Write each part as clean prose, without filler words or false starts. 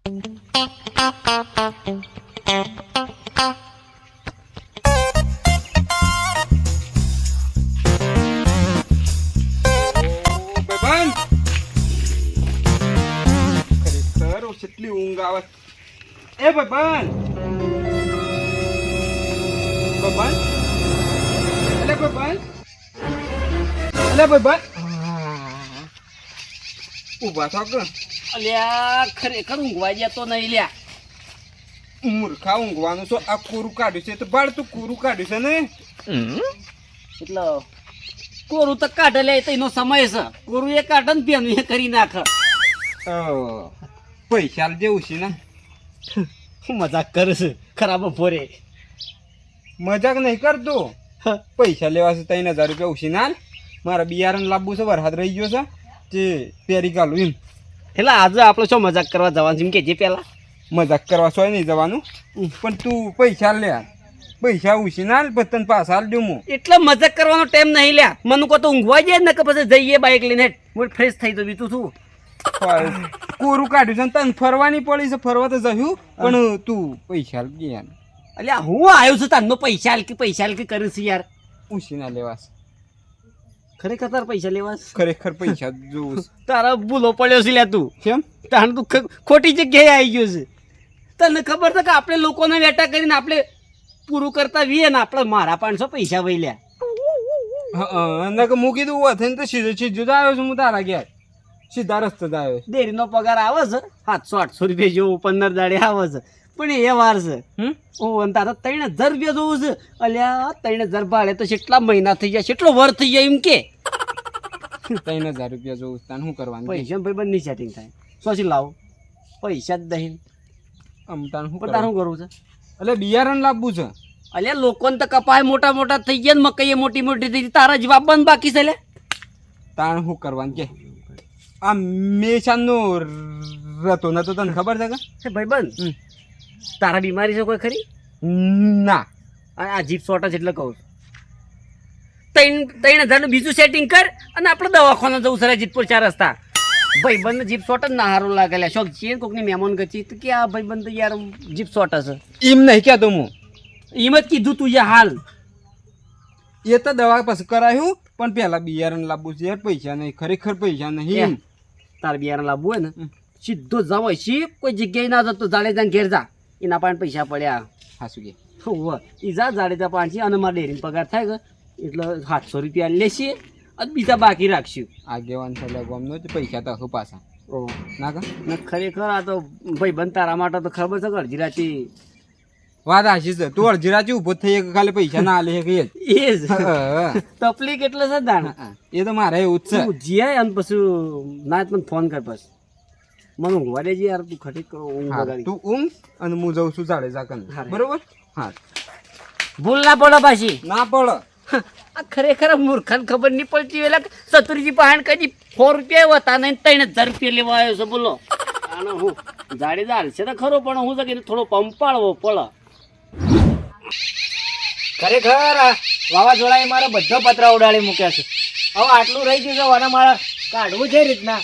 કેટલી ઊંઘ આવે એ બબન બબન અલે બબન અલે બબન ઊભા થા કે અલ્યા ખરેખર ઊંઘવા ગયા તો નહીં લ્યા મૂર્ખા ઊંઘવાનું તો આ કોરું કાઢ્યું છે તો બાળ તું કોરું કાઢ્યું છે ને એટલે કોરું તો કાઢે લે તો એનો સમય છે કોરું એ કાઢે ને પેનું એ કરી નાખે પૈસા જેવું છે ને મજાક કરે છે ખરાબ ફોરે મજાક નહીં કરતો પૈસા લેવા છે 3000 રૂપિયા ઉછી ના મારા બિયારણ લાવવું છે વરસાદ રહી ગયો છે તે પેરી ગાલું એમ એટલે આજે આપણે શું મજાક કરવા જવાનું છે એમ કે જે પેલા મજાક કરવા સોય નહીં જવાનું પણ તું પૈસા લે પૈસા ઉછી ના પતન પાછા હાલ દઉં હું એટલે મજાક કરવાનો ટાઈમ નહીં લ્યા મને કહો તો ઊંઘવા જાય ને કે પછી જઈએ બાઇક લઈને હું ફ્રેશ થઈ તો બીતું છું કોરું કાઢ્યું છે તને ફરવાની પડી છે ફરવા તો જયું પણ તું પૈસા ગયા અલ્યા હું આવ્યો છું તારનો પૈસા હાલ કે કર્યું છે યાર ઉછી ના લેવાશ ખરેખર તાર પૈસા લેવા ખરેખર પૈસા જોવું તારા ભૂલો પડ્યો છે લ્યા તું કેમ તાણ તું ખોટી જગ્યાએ આવી ગયો છે તને ખબર છે કે આપણે લોકોને વેટા કરીને આપણે પૂરું કરતા વીએ ને આપણે મારા 500 પૈસા વહી લ્યા હા કે મૂકી દઉં થઈને તો સીધો જ આવ્યો છું હું તારા ઘેર સીધા રસ્તે જ આવ્યો છું ડેરીનો પગાર આવે છે 700-800 રૂપિયા જેવું 15 દાડે આવે છે પણ એ વાર છે ઓ અને તારા 3000 રૂપિયા જોવું છે અલ્યા 3000 ભાડે તો કેટલા મહિના થઈ જાય કેટલો વર થઈ જાય એમ કે 3000 રૂપિયા જોવું તાને શું કરવાનું પૈસા ભાઈ બંધ સેટિંગ થાય સોચી લાવો પૈસા જ દહીં આમ તાને શું તારે શું કરવું છે એટલે બિયારણ લાવવું છે અલ્યા લોકોને તો કપાય મોટા મોટા થઈ ગયા ને મકઈ મોટી મોટી થઈ તારા જવાબ બંધ બાકી છે લે તાણે શું કરવાનું કે આ મેશાનનો રતો ન તો તને ખબર છે કે ભાઈ બંધ તારા બીમારી છે કોઈ ખરી ના આ જીપ શોર્ટ જ એટલે કહું 3000 નું બીજું સેટિંગ કર અને આપણે દવાખાના જવું છે જીતપુર 4 રસ્તા ભાઈ બંધ જીપ શોર્ટ જ ના સારું લાગે શોખ છે કોકની મહેમાન ગચી તો કે આ ભાઈ બંધ યાર જીપ શોર્ટ હશે એમ નહીં કહેતો હું એમ જ કીધું તું યાર હાલ એ તો દવા પછી કરાયું પણ પેલા બિયારણ લાવવું છે યાર પૈસા નહીં ખરેખર પૈસા નહીં તારે બિયારણ લાવવું હોય ને સીધો જાવ શી કોઈ જગ્યાએ ના જતો જાડેજા ઘેર જા એના પાસે પૈસા પડ્યા હાસુ કે ઈ જા જાડેજા પાંચી અને મારે ડેરીનો પગાર થાય કે એટલે 700 રૂપિયા લેશે અને બીજા બાકી રાખશું આગેવાન થયેલા ગામનો જ પૈસા તો પાછા ના કા ખરેખર આ તો ભાઈ બંધ તારા માટે તો ખબર છે કે અડધી રાતે વાત હાચી છે તું અડધી રાતે ઉભો થઈ ખાલી પૈસા ના આલે કે એ જ તકલીફ એટલે છે દાણા એ તો મારે એવું જ છે જીયા અને પછી ના મને ફોન કર બસ મને ઊંઘવા દેજે યાર તું ખટી તું ઊંઘ અને હું જઉં છું જાડેજા કન બરોબર હા ભૂલ ના પડે પાછી ના પડે આ ખરેખર મૂર્ખાને ખબર નહીં પડતી એટલે સતુરજી પહાણ કદી 4 રૂપિયા હતા નહીં 3000 રૂપિયા લેવા આવ્યો છે બોલો આનો હું જાડેદાર છે તો ખરો પણ હું તો થોડો પંપાળવો પડે ખરેખર વાવાઝોડાએ મારા બધા પતરા ઉડાડી મૂક્યા છે હવે આટલું રહી ગયું છે અને મારે કાઢવું છે રીતના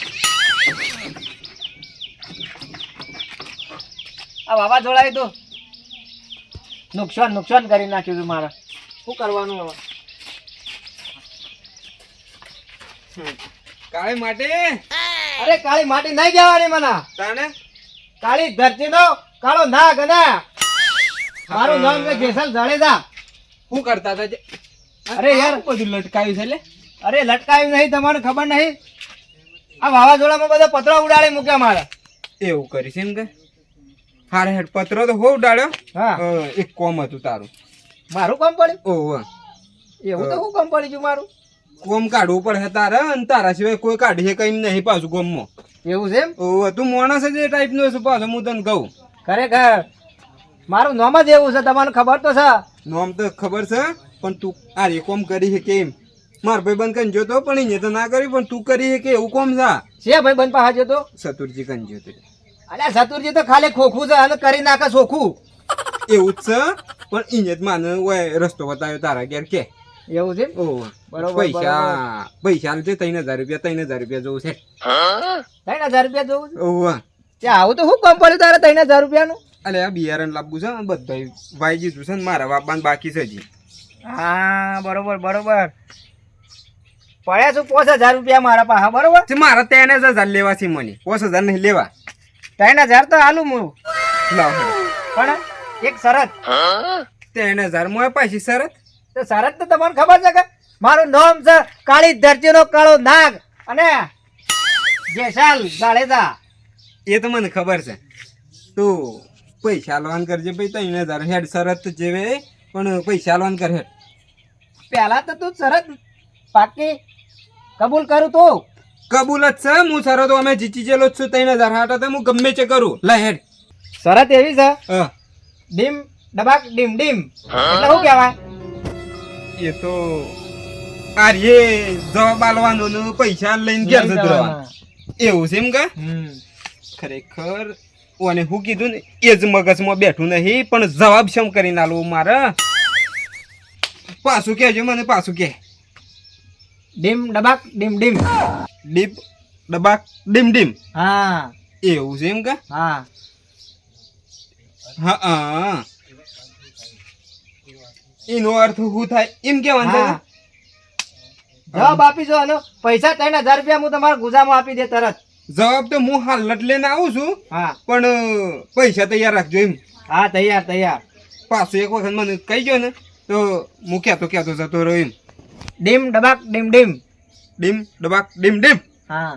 આ વાવાઝોડાએ તો નુકસાન કરી નાખ્યું છે મારે શું કરવાનું હવે કાળી માટી અરે કાળી માટી નહીં જવાની મને તાને કાળી ધરતી નો કાળો ના ગના મારું નામ છે જેસલ જાડેજા શું કરતા હતા અરે યાર બધું લટકાયું છે એટલે અરે લટકાયું નહીં તમારે ખબર નહીં આ વાવાઝોડામાં બધા પતરા ઉડાડી મૂક્યા મારે એવું કરીશ એમ કે હારે હેડ પત્રો તો હો ઉડાડ્યો હા એક કોમ હતું તારું મારું કામ પડ્યું ઓહ એવું તો શું કામ પડી ગયું મારું કોમ કાઢવું પડે તારે અને તારા સિવાય કોઈ કાઢી કઈ નહીં પાછું કોમમાં એવું છે એમ ઓહ તું માણસ જ એ ટાઈપનો છે પાછો હું તને કહું ખરેખર મારું નામ જ એવું છે તમને ખબર તો છે નામ તો ખબર છે પણ તું આ રે કોમ કરી છે કેમ માર ભાઈ બંધ કંજો તો પણ એને તો ના કરી પણ તું કરી છે કે એવું કોમ છે ભાઈ બંધ પાસે જતો સતુરજી કંજો તો અલ્યા સતુરજી તો ખાલી ખોખું છે અને કરી નાખે ચોખ્ખું એવું જ છે પણ એને જ માને ઓય રસ્તો બતાવ્યો તારા ઘેર કે એવું છે ઓહ બરોબર પૈસા છે 3000 રૂપિયા 3000 રૂપિયા જોવું છે 3000 રૂપિયા જોવું છે ઓહ ત્યાં આવું તો શું કામ પડ્યું તારે 3000 રૂપિયાનું? અલે આ બિયારણ લાવવું છે બધા વાઈ જીધું છે ને મારા બાપાને બાકી છે હજી. હા બરોબર બરોબર. પડ્યા છું 5000 રૂપિયા મારા પાસે, બરોબર? તે મારા 3000 લેવા છે મને, 5000 નહીં લેવા. 3000 તો હાલું હું, લાવ પણ એક શરત. 3000 મોય પાછી શરત. તો શરત તો તમને ખબર છે કે મારું નામ છે કાળી ધરતીનો કાળો નાગ અને જેસાલ જાડેજા. એ તો મને ખબર છે. તું પૈસા આલવાન કરજે ભાઈ 3000 હેડ શરત જેવે પણ પૈસા આલવાન કર હેડ. પહેલા તો તું શરત પાકી કબૂલ કરું તું. કબૂલ જ છે, હું શરતો અમે જીતી જેલો જ છું 3000 હાટા તો હું ગમે તે કરું. લે હેડ. શરત એવી છે હા ડીમ ડબાક ડીમ ડીમ એટલે શું કહેવાય? એ તો આર્યે જવાબ આલવાનો ને પૈસા લઈને ઘેર જતો રહેવાનો. એવું છે એમ કે? ખરેખર ઓને હું કીધું ને એ જ મગજમાં બેઠું નહીં, પણ જવાબ શમ કરીને આલવું મારે. પાછું કહેજો મને, પાછું કે. ડીમ ડબાક ડીમ ડીમ. ડીપ ડબાક ડીમ ડીમ. હા એવું છે એમ કે? હા. હા એનો અર્થ શું થાય એમ કેવાનું છે? હા. જવાબ આપી જો આનો પૈસા 3000 રૂપિયા હું તમારા ગુજામાં આપી દે તરત. જવાબ તો હું હાલ જ લઈને આવું છું, હા પણ પૈસા તૈયાર રાખજો એમ. હા તૈયાર તૈયાર. પાછું એક વખત મને કહી ગયો ને તો હું કહેતો જતો રહ્યો એમ. ડીમ ડબાક ડીમ ડીમ. ડીમ ડબાક ડીમ ડીમ. હા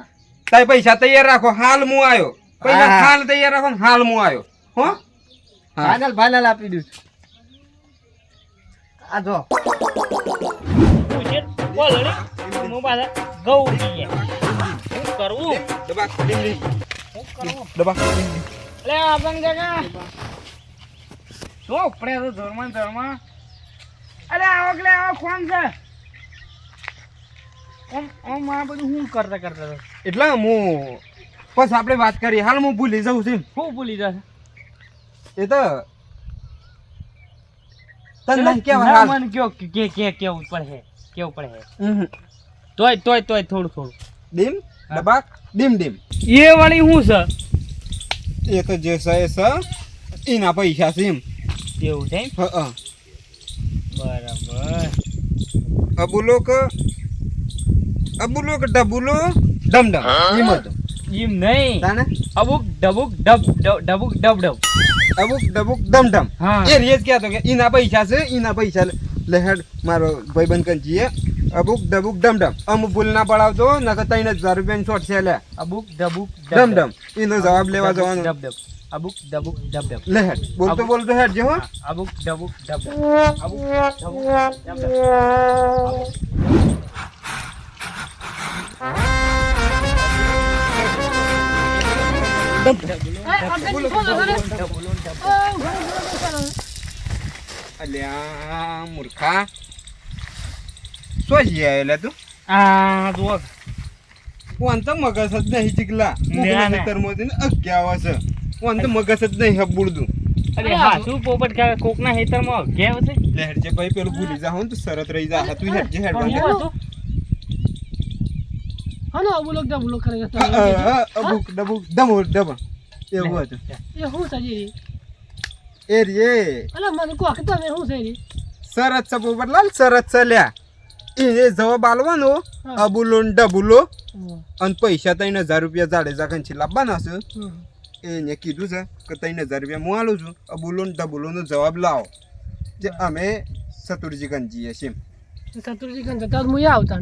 તાય પૈસા તૈયાર રાખો, હાલ હું આવ્યો. પૈસા હા. હાલ તૈયાર રાખો ને હાલ હું આવ્યો. હો હા ફાઇનલ ફાઇનલ આપી દઉં. આ જો ડબાક ડીમ ડીમ. ડબાક ડીમ ડીમ. એટલે હું બસ આપણે વાત કરી, હાલ હું ભૂલી જાઉં છું. એ તો તને નહીં કહેવાય હાલ. હમ. થોડું ડીમ ડબાક ડીમ ડીમ. એ વાળી શું એ તો જે છે એ છે એના પૈસા છે એમ. છે એવું છે હા બરાબર. અબુલો કે ડબુલો ડમડમ એમ હતું. એમ નહીં, તાને અબુક ડબુક ડબુક ડબ ડબ. અબુક ડબુક ડમડમ. હા. એ રેજ કહેતો કે એના પૈસા છે, એના પૈસા લહેડ મારો ભાઈબંધ કંજીએ. અબુક ડબુક ડમડમ. અમુક ભૂલ ના પડાવતો નકર 3000 રૂપિયાની શોટ છે લે. અબુક ડબુક ડમડમ એનો જવાબ લેવા જવાનો. ડબ ડબ. અબુક ડબુક ડબ ડબ. લહેડ બોલતો હેડ જે હો. અબુક ડબુક ડબ ડબ. અબુક ડબુક ડબ ડબ. અલ્યા મૂર્ખા શું જઈ આવેલા તું? આ જુઓ કોણ તો મગજ જ નહીં ચીકલા. ના, ના. તરમોથી અગિયાર છે. કોણ તો મગજ જ નહીં હબુડતું. અરે હા શું પોપટ કાકા કોકના હેતરમાં ઘેવ છે. લહેડ જે ભાઈ પેલું ભૂલી જા તો શરત રહી જા. તું હેડ જે હેડ પણ બાંધે. હું હતું? હાલો અબુલોક ડબુલોક કરે છે. અબુક ડબુક ડમો ડબ એવું હતું. એ હું સજી એ રે અલા મને કો કે તમે હું સજી શરત છે પોપટલાલ, શરત છે લ્યા. એ જવાબ આલવાનો અબુલો ને ડબુલો અને પૈસા 3000 રૂપિયા જાડેજા કંછી લાવવાના છે. એને કીધું છે કે 3000 રૂપિયા હું આલું છું, અબુલો ને ડબુલો નો જવાબ લાવો. જે અમે ચતુરજી ગંજીએ છીએ. સતુરજી કન જતા હું આવતા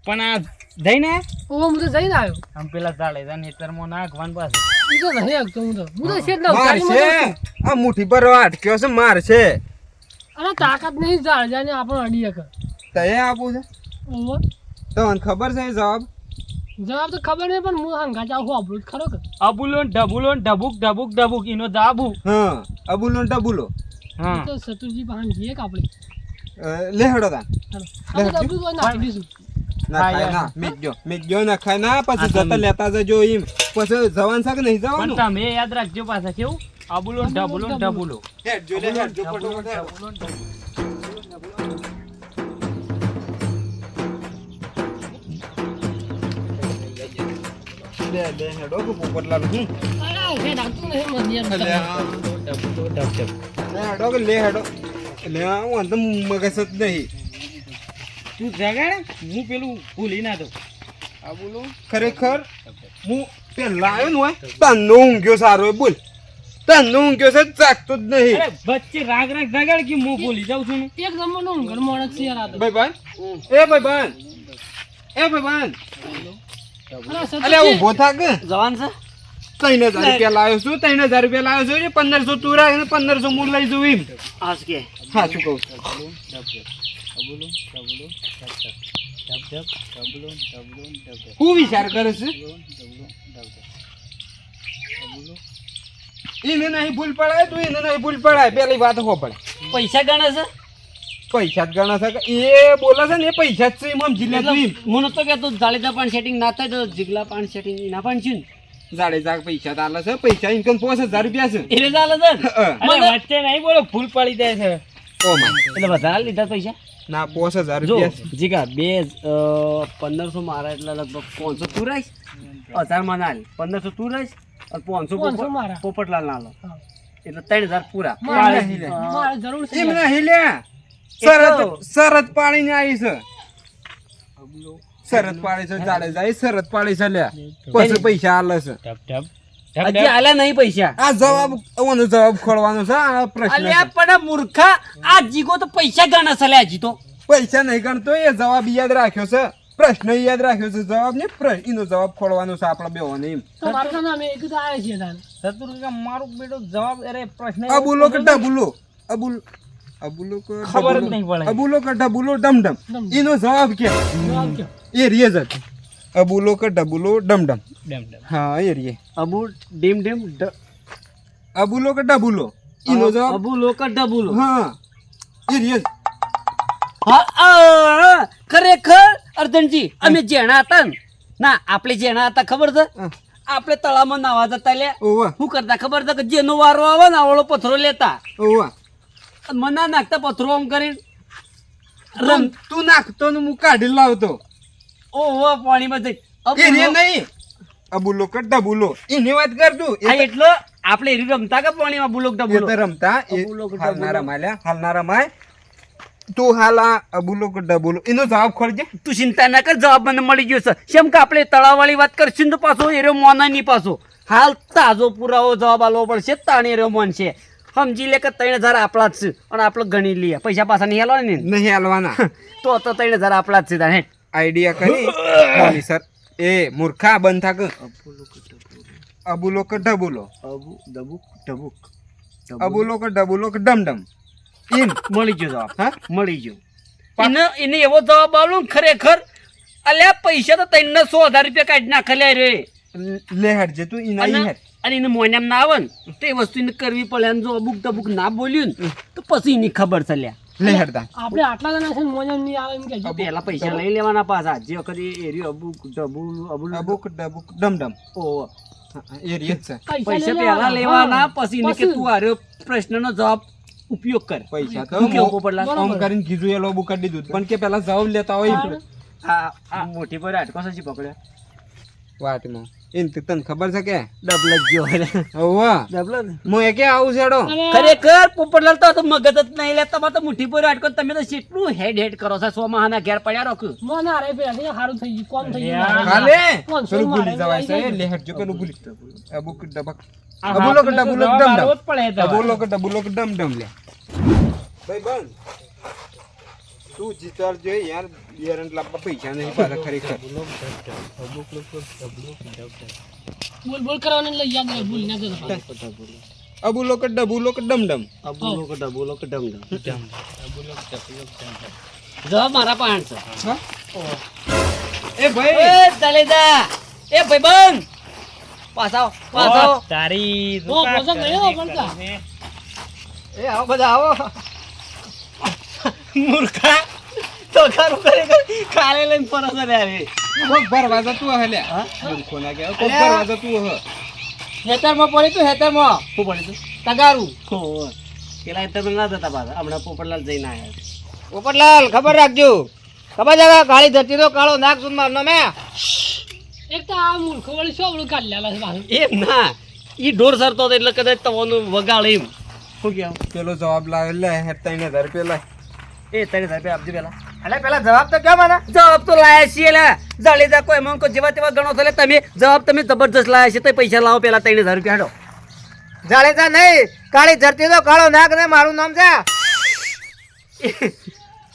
પણ આ જઈને ઓ હું તો જઈને આવ્યો. આમ પેલા ચાલે જાને હેતરમાં નાખવાનું પાસે. ઈ તો નહીં આવતો હું તો શેઠ ના માર છે આ મુઠ્ઠી પર અટક્યો છે, માર છે. અરે તાકાત નહીં જાળ જાને આપણો અડીએ કર તય આપું છે ઓવો તમને ખબર છે એ જવાબ? જવાબ તો ખબર નહીં પણ હું હંગા જાવ હું આપણું ખરો કે અબુલો ડબુલો ડબુક ડબુક ડબુક એનો જાબુ. હા અબુલો ને ડબુલો. હા તો સતુરજી પાસે જઈએ કે આપણે લેહડો તા હાલો આપણે ડબલું તો નાખી દઈશું. ના ખાય ના મીજો ના ખાય ના પછી જતા લેતા જજો એમ. પછી જવાન છે કે નહીં પણ જવાનું? તમે યાદ રાખજો પાછા કેવું અબુલો ડબુલો ડબુલો. હેડ જો લે હેડ જો ફટોફટ હેડ. ડબુલો ડબુલો. લે હેડો કે પોપટલાલ હું અરે છે ડાકતું નહીં મધ્યમ લે હેડો કે લે હેડો લે હું અંત મગજ જ નહીં તું જગાડે હું પેલું ભૂલી ના દઉં આ બોલો ખરેખર હું પેલા આવ્યો ને હોય તન્નો ઊંઘ્યો સારો એ બોલ તન્નો ઊંઘ્યો છે જાગતો જ નહીં અરે વચ્ચે રાગ જગાડ કે હું ભૂલી જાઉં છું ને એક નંબરનો ઊંઘર માણસ છે યાર આ તો. ભાઈબંધ એ ભાઈબંધ એ ભાઈબંધ અરે સતત અલે ઊભો થાક જવાન છે 3000 રૂપિયા લાવ્યો છું 3000 રૂપિયા લાવ્યો છું 1500 તું રાખ ને 1500 હું લઈ જઉં એમ આજ કે હા શું કહું હું વિચાર કરે છે એને નહીં ભૂલ પડાય તું એને નહીં ભૂલ પડાય પેલી વાત હો પડે પૈસા ગણે છે પૈસા જ ગણા છે એ બોલે છે ને એ પૈસા જ છે એમ સમજી લે તું એમ હું નતો કહેતો જાડેજા પણ સેટિંગ ના થાય તો જીગલા પણ સેટિંગ ના પણ છે ને જાડેજા પૈસા ચાલે છે પૈસા ઇન્કમ 5000 રૂપિયા છે એટલે ચાલે છે ને? અરે વચ્ચે નહીં બોલો ફૂલ પડી જાય છે ઓ માં એટલે વધારે લીધા પૈસા ના 5000 જો રૂપિયા છે જીગા 1500 મારા એટલે લગભગ 500 તું રહીશ 1000 માં ના લે 1500 તું રહીશ અને 500 મારા. પોપટલાલ ના લો હા. એટલે 3000 પૂરા મારે નહીં લે. મારે જરૂર છે એમ યાર. નહીં લે શરત પાડીને આવી છે શરત પાડી છે જાડેજા એ શરત પાડી છે લે પછી પૈસા આલે છે હજી આલ્યા નહીં પૈસા આ જવાબ ઓનો જવાબ ખોળવાનો છે આ પ્રશ્ન અલ્યા છે. પણ મૂર્ખા આ જીગો તો પૈસા ગણે છે લ્યા હજી તો પૈસા નહીં ગણતો એ જવાબ યાદ રાખ્યો છે પ્રશ્ન યાદ રાખ્યો છે જવાબ ને એનો જવાબ ખોળવાનો છે આપણા બેઓને એમ તો મારું નામ અમે એક તો આવ્યા છીએ તાને. સતુર કાકા મારું બેટો જવાબ અરે પ્રશ્ન અબુલો કે ડબુલો અબુલો કે ખબર જ નહીં પડે. અબુલો કે ડબુલો ડમડમ એનો જવાબ કે જવાબ કયો? એ રીએ જ હતો. અબુલો કે ડબુલો ડમડમ ડેમ ડેમ હા એ રીએ અબુ ડીમ ડીમ અબુલો કે ડબુલો એનો જવાબ અબુ લોક ડબુલો હા એ રીએ જ. હા ખરેખર અર્જનજી અમે જેણા હતા ને ના આપણે જેણા હતા ખબર છે હા. આપણે તળાવમાં નાવા જતા લે ઓવા શું કરતા ખબર છે કે જેનો વારો આવે ને આવડો પથરો લેતા ઓવા મના નાખતા પથરો આમ કરીને તું નાખતો ને હું કાઢી લાવતો ઓહો પાણીમાં જઈ એ રીએ નહીં અબુલો કે ડબુલો એની વાત કર તું આ એટલો આપણે એરી રમતા કે પાણીમાં બુલોક એ ડબુલો તો રમતા એ અબુલો કે હાલ ના ડબુલો. રમાય હાલ ના રમાય તું હાલ આ અબુલો કે ડબુલો એનો જવાબ ખોલજે તું ચિંતા ના કર જવાબ મને મળી ગયો છે કેમ કે આપણે તળાવવાળી વાત કરશું ને તો પાછો એરો મોના ની પાછો હાલ તાજો પુરાવો જવાબ આલવો પડશે તાણી એરો મોન છે સમજી લે કે 3000 આપણા જ છે અને આપણે ગણી લઈએ પૈસા પાછા નહીં હાલવા ને નહીં હાલવાના તો 3000 આપણા જ છે તાણે આઈડિયા કરી મોની સર એ મૂર્ખા બંધ થાક અબુલો કે ડબુલો અબુ દબુક ડબુક અબુલો કે ડબુલો કે ડમડમ એમ મળી ગયો જવાબ હા મળી ગયો એને એવો જવાબ આલો ને ખરેખર અલ્યા પૈસા તો 300,000 રૂપિયા કાઢી નાખેલા રે લે હેડજે તું ઈના ઈ હેડ અને એને મોન્યામ ના આવે ને તે વસ્તુ એને કરવી પડે અને જો અબુક તબુક ના બોલ્યું ને તો પછી એની ખબર છે લ્યા લે હેડતા આપણે આટલા જણા છે ને મોજા નહીં આવે એમ કહેજો. પેલા પૈસા લઈ લેવાના પાછા જે વખતે એર્યું અબુક ડબુલ અબુલ અબુક ડબુક ડમડમ ઓહો. એ રીત છે પૈસા લઈ પહેલા લેવાના હા. પછી એને કે તું આર્યો પ્રશ્નનો જવાબ ઉપયોગ કર પૈસા તો હું કેવું પોપટલાલ? ફોન કરીને કીધું એ લોબુ કરી દીધું પણ કે પેલા જવાબ લેતા હોય આ મોટી પર આટકો સજી પકડ્યો વાતમાં એમ તો તને ખબર છે કે ડબલ જ ગયો હોવા ડબલ હું એ કે આવું છેડો ખરેખર પોપટલાલ તો મગજ જ નહીં લે તમારે તો મુઠ્ઠી પર આટકો તમે તો કેટલું હેડ કરો છો 100 મહાના ઘેર પડ્યા રાખો મોં ના રહે પેલા થી સારું થઈ ગયું કોમ થઈ ગયું ખાલે કોણ પેલું શું ભૂલી મારે જવાય છે આવી લે હેડજો પેલું ભૂલી અબુક ડબક આ અબુલો કે આપણને તો ડબુલો જવાબ ડમડમ આલવો જ પડે તો. અબુલો કે ડબુલો કે ડમડમ લે ભાઈ બંધ તું જીતાર જો યાર બિયારણ લાવવા પૈસા નહીં પાછા ખરેખર બોલ બોલ કરવાને લઈ યાદ રહે ભૂલ ના જતો અબુલો કે ડબુલો કે ડમડમ અબુલો કે ડબુલો કે ડમડમ જવાબ મારા પાસે છે હા? એ ભાઈ એ દલેદા એ ભાઈબંધ પાછા પાછા તારી ઓ પોસક ગયો પણ તા એ આવો બધા આવો મૂર્ખા તો ખરું ખરેખર કાલે લઈને પરસ રે કોક ભરવા જતું હે લે હા? કોના કે કોક ભરવા જતું હે હેતરમાં પડી તું હેતરમાં શું પડી તું તગારું પેલા હેતરમાં ના જતા પાછા હમણાં પોપટલાલ જઈને આવ્યા પોપટલાલ ખબર રાખજો ખબર છે કાળી ધરતી તો કાળો નાગ સુંદર નો મે એક તો આ મૂર્ખો વળી શું આપણું કાઢલેલા છે પાછું. એમ ના ઈ ઢોર સરતો હતો એટલે કદાચ તમારું વગાડ એમ શું કેવું પેલો જવાબ લાવે લે 3000 લાય. એ 3000 આપજો પેલા અલે પેલા જવાબ તો કેમ મને જવાબ તો લાયા છીએ લે જાડેજા કોઈ એમાં કોઈ જેવા તેવા ગણો છો લે તમે જવાબ તમે જબરજસ્ત લાયા છે તો પૈસા લાવો પેલા 3000 રૂપિયા હાડો જાડેજા નહીં કાળી ધરતી તો કાળો નાગ ને મારું નામ છે.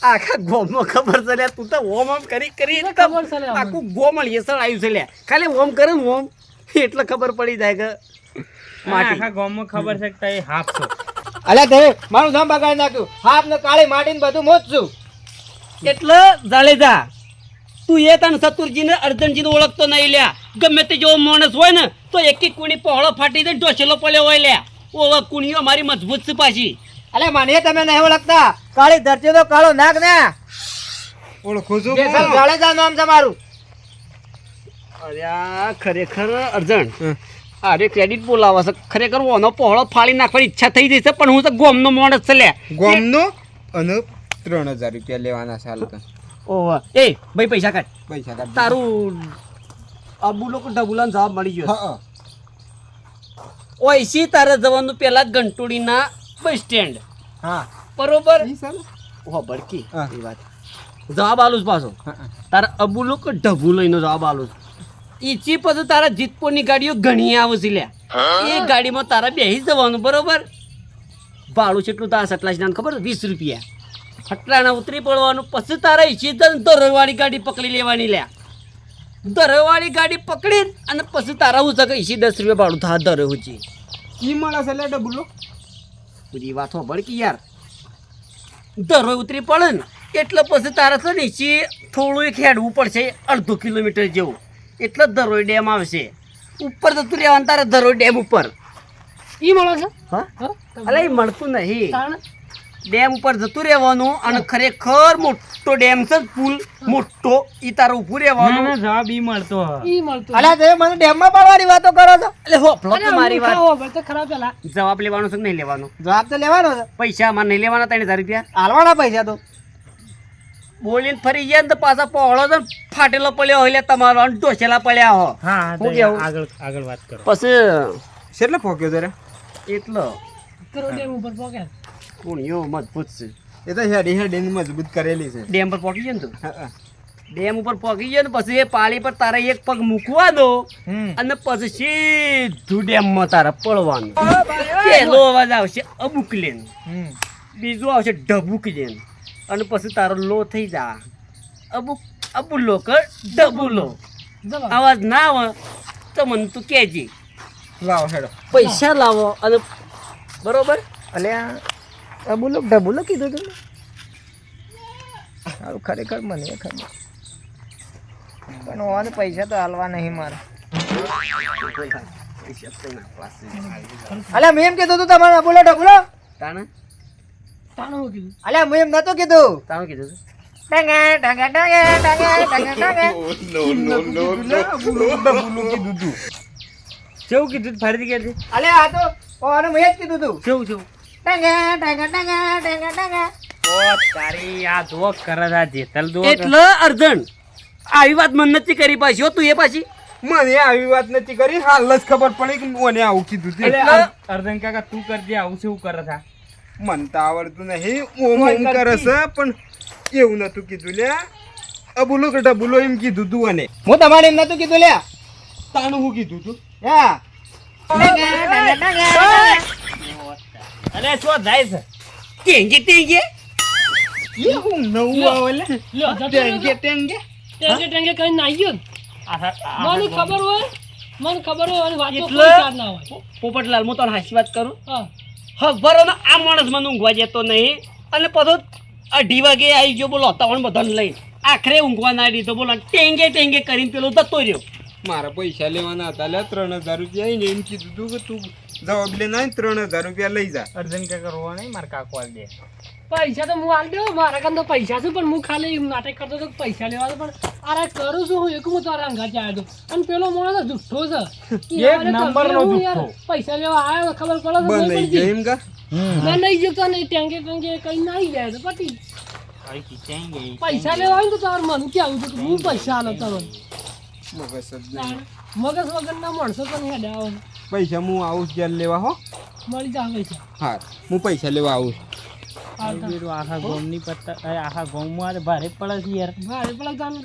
આખા ગોમમાં ખબર છે લે તું તો ઓમ ઓમ કરી કરી એટલે ખબર છે લે અમને. આખું ગોમ યસણ આવ્યું છે લે ખાલી ઓમ કરે ને ઓમ એટલે ખબર પડી જાય કે માટી ગામમાં ખબર છે કે તઈ હાફ છો. અલે તે મારું નામ બગાડી નાખ્યું. હાફ ને કાળી માટી ને બધું મોજ છું. એટલે જાડેજા તું એ તને સતુરજીને અર્જનજીને ઓળખતો નહીં લ્યા ગમે તે જેવો માણસ હોય ને તો એક એક કુણી પહોળો ફાટી જાય ઢોસેલો પડ્યો હોય લ્યા ઓળખ કુણીઓ મારી મજબૂત છે પાછી અલે મને તમે નહીં ઓળખતા કાળી ધરતી તો કાળો નાગ ને ઓળખો છો કેસર જાડેજા નામ છે મારું. અરે આ ખરેખર અર્જણ અરે ક્રેડિટ બોલાવે છે ખરેખર ઓનો પહોળો ફાડી નાખવાની ઈચ્છા થઈ જશે પણ હું તો ગોમનો માણસ છે લ્યા ગોમનો અને 3000 રૂપિયા લેવાના છે હાલ તો. ઓહ એ ભાઈ પૈસા કાઢ પૈસા કાઢ તારું અબુ લોકો ઢબુલાનો જવાબ મળી ગયો હા ઓયસી તારે જવાનું પેલા ગંટોડીના બસ સ્ટેન્ડ હા બરોબર ઈ સાલ ઓહો બડકી હા. એ વાત જવાબ આલું જ પાછો તારા અબુ લોકો ઢબુલોનો જવાબ આલું ઈચી પછી તારા જીતપોરની ગાડીઓ ઘણી આવે છે લ્યા એ ગાડીમાં તારા બેસી જવાનું બરોબર ભાડું કેટલું તારા સટલાસના ખબર 20 રૂપિયા ખટલાના ઉતરી પડવાનું પછી તારા ઈચી દરવાળી ગાડી પકડી લેવાની લ્યા દરવાળી ગાડી પકડી અને પછી તારા હું શકે ઈસી 10 રૂપિયા ભાડું થા દરે ઉચી ઈ મળે છે લે ડબુલો. બધી વાતો ભડકી યાર દરરોજ ઉતરી પડે ને એટલે પછી તારે છે ને ઈસી થોડું એક હેડવું પડશે 1/2 કિલોમીટર જેવું એટલે દરોઈ ડેમ આવશે ઉપર જતું રહેવાનું તારે દરોઈ ડેમ ઉપર ઈ મળે છે હા હા? અલે એ મળતું નહીં કારણ ડેમ ઉપર જતું રહેવાનું અને ખરેખર મોટો ડેમ છે પુલ મોટો ઈ તારે ઊભું રહેવાનું જવાબ ઈ મળતો. ઈ મળતું અલે તે મને ડેમમાં પડવાની વાતો કરો છો. એટલે હોપલો તો મારી વાત વાત તો ખરાબ પેલા જવાબ લેવાનો છે કે નહીં લેવાનો જવાબ તો લેવાનો છે. પૈસા મારે નહીં લેવાના 3000 રૂપિયા હાલવાના પૈસા તો બોલીને ફરી ગયા ને તો પાછા પહોળો છે ને ફાટેલો પડ્યો હોય એટલે તમારો અને ઢોસેલા પડ્યા હો હું કેવું આગળ વાત કરો. પછી કેટલે પોક્યો જરા એટલો કરો ડેમ ઉપર પોકે કુણીઓ મજબૂત છે એ તો હેડી મજબૂત કરેલી છે. ડેમ પર પહોંચી જાય ને તું હા ડેમ ઉપર પહોંચી જાય ને પછી એ પાળી પર તારે એક પગ મૂકવા દો અને પછી સીધું ડેમમાં તારે પડવાનું પેલો અવાજ આવશે અબુક લેન બીજું આવશે ઢબુક લેન અને પછી તારો લો થઈ જા અબુક અબુલો કર ડબુલો જવા અવાજ ના આવે તો મને તું કહેજે લાવો હેડો. પૈસા લાવો અને બરોબર અલે આ બોલો ડબુલો કીધું તું સારું ખરેખર મને ખબર પણ ઓને પૈસા તો હાલવા નહીં મારે. અલે મેં એમ કીધું તું તમારે બોલો ડબુલો. તાણે તાણું હું કીધું અલે મેં એમ નતું કીધું. તાણે કીધું ટાંગે ટાંગે ટાંગે ટાંગે ટાંગે ટાંગે. ડબુલું કીધું તું. કેવું કીધું ફરીથી કહેજે અલે આ તો ઓને મેં જ કીધું તું. કેવું કેવું ટાંગે ટાંગે ટાંગે ટાંગે ટાંગે. એટલે અર્જણ આવી વાત મને નથી કરી પાછી હો તું એ પાછી મને આવી વાત નથી કરી હાલ જ ખબર પડી કે મને આવું કીધું તે. અર્જન કાકા તું કરજે આવું શું કરે છે. મને તો આવડતું નહીં ઓમ ઓમ કરે છે પણ એવું નતું કીધું લે અબુલો કે ડબુલો એમ કીધું તું અને હું તમારે એમ નતું કીધું લે. તાણું હું કીધું તું હા ટાંગે ટાંગે ટાંગે. અરે શું જાય છે ટેંગે ટેંગે એ હું નવું આવે લે લ્યો ટેંગે ટેંગે ટેંગે કઈ ના આવ્યો ને. મને ખબર હોય અને વાતો એટલે- કોઈ ચાર ના હોય પોપટલાલ હું તને હાચી વાત કરું હા ખબર ને આ માણસ મને ઊંઘવા જતો નહીં અને પાછો 2:30 વાગે આવી ગયો બોલો તવણ બધાને લઈ આખરે ઊંઘવા ના દીધો બોલો ટેંગે ટેંગે કરીને પેલો જતો રહ્યો મારા પૈસા લેવાના હતા લે 3000 રૂપિયા આઈને એમ કીધું તું કે તું જવાબ લે ના 3000 રૂપિયા લઈ જા. અર્જન કાકા રોવા નહીં મારા કાકો આલ દે. પૈસા તો હું હાલ દેવો મારા કામ તો પૈસા છે પણ હું ખાલી એમ નાટક કરતો હતો કે પૈસા લેવા તો પણ અરે કરું છું હું એક હું તારા અંગા ચાલ્યો હતો અને પેલો માણસ જુઠ્ઠો છે એક નંબરનો હું યાર જુઠ્ઠો. પૈસા લેવા આવ્યો ખબર પડે તો બંધ નહીં થઈ પડતી. ગયો એમ કા મેં નહીં જતો નહીં ટેંગે ટેંગે કઈ નાઈ જાય તો પતી પૈસા લેવા આવે ને તો તાર મને કે આવું છે કે હું પૈસા આલો તમને મગજ જ નહીં. મગજ વગરના માણસો પણ હેડે આવો પૈસા હું આવું ઘેર લેવા હો. મળી જા પૈસા હા હું પૈસા લેવા આવું. આખા ગામની પત્તા આખા ગામમાં ભારે પડે છે યાર ભારે પેલા જાણ